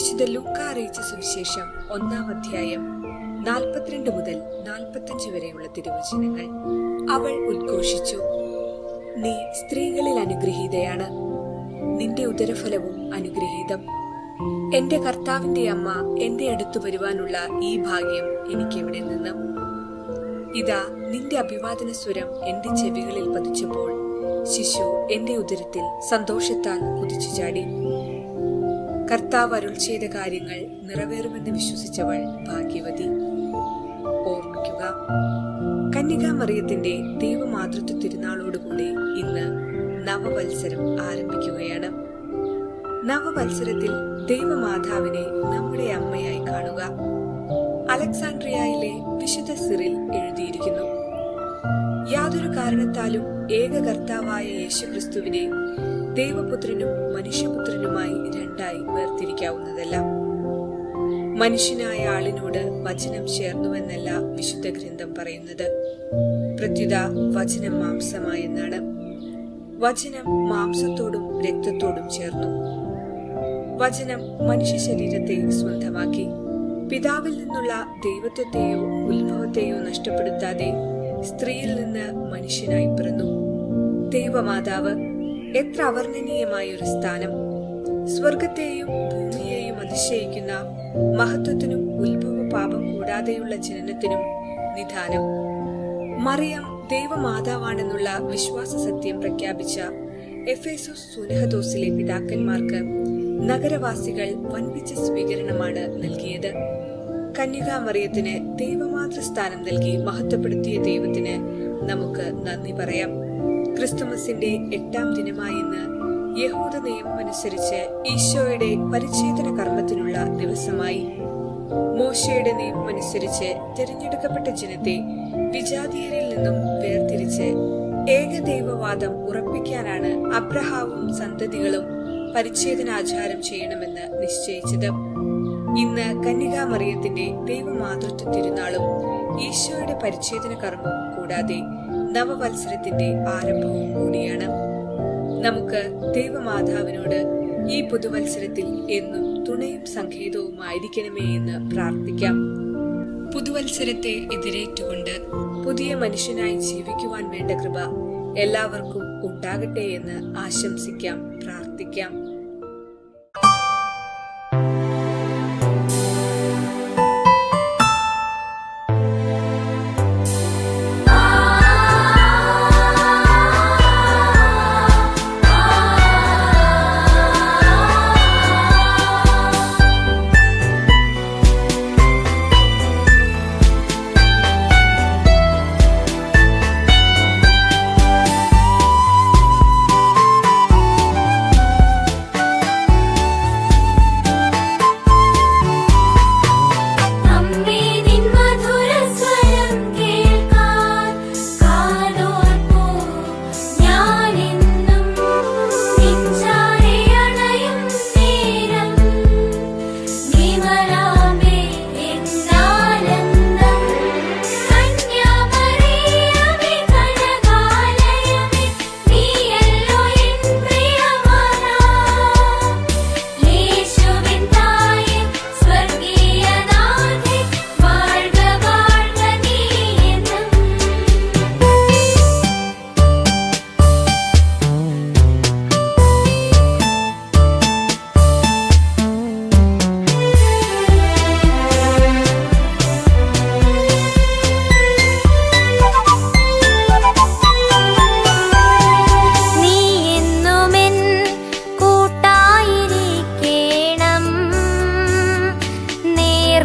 വിശുദ്ധ ലൂക്കാ അറിയിച്ച സുവിശേഷം 1-ാം അധ്യായം 42 മുതൽ 45 വരെയുള്ള തിരുവചനങ്ങൾ. അവൾ ഉദ്ഘോഷിച്ചു, നീ സ്ത്രീകളിൽ അനുഗ്രഹീതയാണ്, നിന്റെ ഉദരഫലവും അനുഗ്രഹീതം. എന്റെ കർത്താവിന്റെ അമ്മ എന്റെ അടുത്തു വരുവാനുള്ള ഈ ഭാഗ്യം എനിക്കെവിടെ നിന്ന്? ഇതാ, നിന്റെ അഭിവാദന സ്വരം എന്റെ ചെവികളിൽ പതിച്ചപ്പോൾ ശിശു എന്റെ ഉദരത്തിൽ സന്തോഷത്താൽ കുതിച്ചു ചാടി. കർത്താവ് അരുൾ ചെയ്ത കാര്യങ്ങൾ നിറവേറുമെന്ന് വിശ്വസിച്ചവൾ ഭാഗ്യവതി. ഓർമ്മിക്കുക, കന്യകാമറിയത്തിന്റെ ദൈവമാതൃത്വ തിരുനാളോടുകൂടി ഇന്ന് നവവത്സരം ആരംഭിക്കുകയാണ്. നവവത്സരത്തിൽ ദൈവമാതാവിനെ നമ്മുടെ അമ്മയായി കാണുക. അലക്സാൻഡ്രിയയിലെ വിശുദ്ധ സിറിൽ എഴുതിയിരിക്കുന്നു, യാതൊരു കാരണത്താലും ഏക കർത്താവായ യേശുക്രിസ്തുവിനെ ദൈവപുത്രനും മനുഷ്യപുത്രനുമായി രണ്ടായി വേർതിരിക്കാവുന്നതല്ല. മനുഷ്യനായ ആളിനോട് വചനം ചേർന്നുവെന്നല്ല വിശുദ്ധ ഗ്രന്ഥം പറയുന്നത്, പ്രത്യുത വചനം മാംസമായെന്നാണ്. വചനം മാംസത്തോടും രക്തത്തോടും ചേർന്നു. വചനം മനുഷ്യ ശരീരത്തെ സ്വന്തമാക്കി. പിതാവിൽ നിന്നുള്ള ദൈവത്വത്തെയോ ഉത്ഭവത്തെയോ നഷ്ടപ്പെടുത്താതെ സ്ത്രീയിൽ നിന്ന് മനുഷ്യനായി പിറന്നു. ദൈവമാതാവ് എത്ര അവർണ്ണനീയമായൊരു സ്ഥാനം! സ്വർഗത്തെയും ഭൂമിയെയും അതിശയിക്കുന്ന മഹത്വത്തിനും ഉത്ഭവ പാപം കൂടാതെയുള്ള ജനനത്തിനും നിദാനം. മറിയം ദൈവമാതാവാണെന്നുള്ള വിശ്വാസ സത്യം പ്രഖ്യാപിച്ച എഫേസോസ് സുനഹദോസിലെ പിതാക്കന്മാർക്ക് നഗരവാസികൾ വൻപിച്ച സ്വീകരണമാണ് നൽകിയത്. കന്യകാമറിയത്തിന് ദൈവമാതൃസ്ഥാനം നൽകി മഹത്വപ്പെടുത്തിയ ദൈവത്തിന് നമുക്ക് നന്ദി പറയാം. ക്രിസ്തുമസിന്റെ 8-ാം ദിനമായ ഇന്ന് യഹൂദ നിയമമനുസരിച്ച് ഈശോയുടെ പരിച്ഛേദന കർമ്മത്തിനുള്ള ദിവസമായി. മോശയുടെ നിയമമനുസരിച്ച് തിരഞ്ഞെടുക്കപ്പെട്ട ജനത്തെ വിജാതീയരിൽ നിന്നും വേർതിരിച്ച് ഏകദൈവവാദം ഉറപ്പിക്കാനാണ് അബ്രഹാമും സന്തതികളും പരിച്ഛേദനാചാരം ചെയ്യണമെന്ന് നിശ്ചയിച്ചത്. ഇന്ന് കന്യകാമറിയത്തിന്റെ ദൈവമാതൃത്വ തിരുനാളും ഈശോയുടെ പരിച്ഛേദന കർമ്മവും കൂടാതെ നവവത്സരത്തിന്റെ ആരംഭവും കൂടിയാണ്. നമുക്ക് ദൈവമാതാവിനോട് ഈ പുതുവത്സരത്തിൽ എന്നും തുണയും സങ്കേതവുമായിരിക്കണമേ എന്ന് പ്രാർത്ഥിക്കാം. പുതുവത്സരത്തെ എതിരേറ്റുകൊണ്ട് പുതിയ മനുഷ്യനായി ജീവിക്കുവാൻ വേണ്ട കൃപ എല്ലാവർക്കും ഉണ്ടാകട്ടെ എന്ന് ആശംസിക്കാം, പ്രാർത്ഥിക്കാം.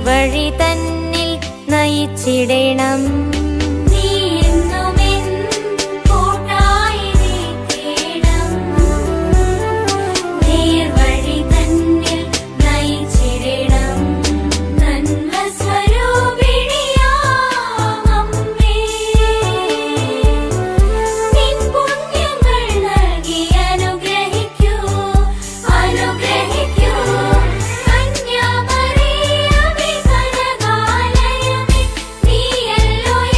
വഴി തന്നിൽ നയിച്ചിടണം. Hello.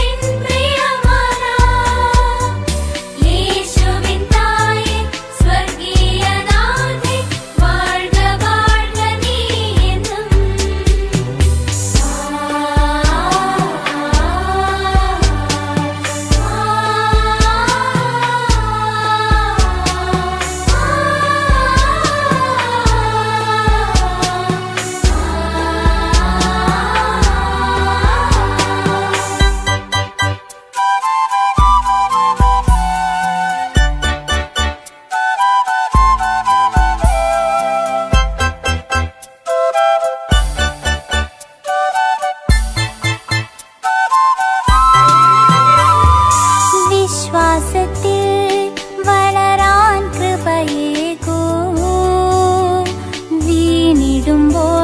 വിളിക്കുമ്പോൾ